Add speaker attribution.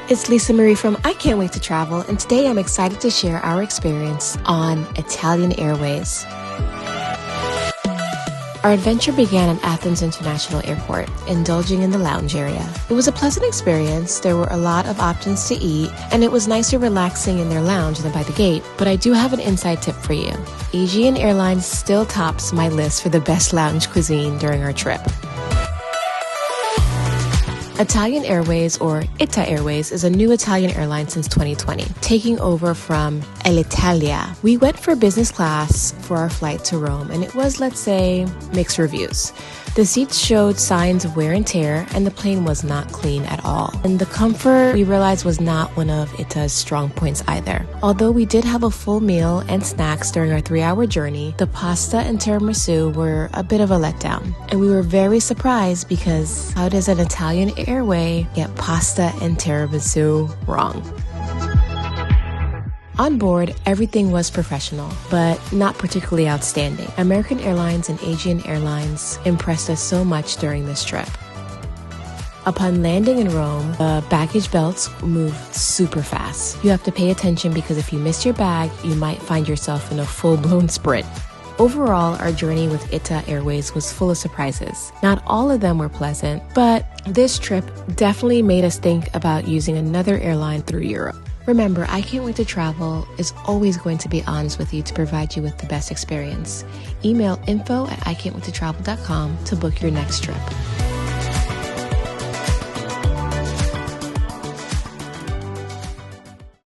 Speaker 1: It's Lisa Marie from I Can't Wait to Travel, and today I'm excited to share our experience on ITA Airways. Our adventure began at Athens International Airport, indulging in the lounge area. It was a pleasant experience. There were a lot of options to eat, and it was nicer relaxing in their lounge than by the gate. But I do have an inside tip for you. ITA Airlines still tops my list for the best lounge cuisine during our trip. ITA Airways, or ITA Airways, is a new Italian airline since 2020, taking over from Alitalia. We went for business class for our flight to Rome, and it was, let's say, mixed reviews. The seats showed signs of wear and tear, and the plane was not clean at all. And the comfort, we realized, was not one of ITA's strong points either. Although we did have a full meal and snacks during our 3-hour journey, the pasta and tiramisu were a bit of a letdown. And we were very surprised because how does an Italian airway get pasta and tiramisu wrong? On board, everything was professional, but not particularly outstanding. American Airlines and Asian Airlines impressed us so much during this trip. Upon landing in Rome, the baggage belts moved super fast. You have to pay attention because if you miss your bag, you might find yourself in a full-blown sprint. Overall, our journey with ITA Airways was full of surprises. Not all of them were pleasant, but this trip definitely made us think about using another airline through Europe. Remember, I Can't Wait to Travel is always going to be honest with you to provide you with the best experience. Email info@ican'twaittotravel.com to book your next trip.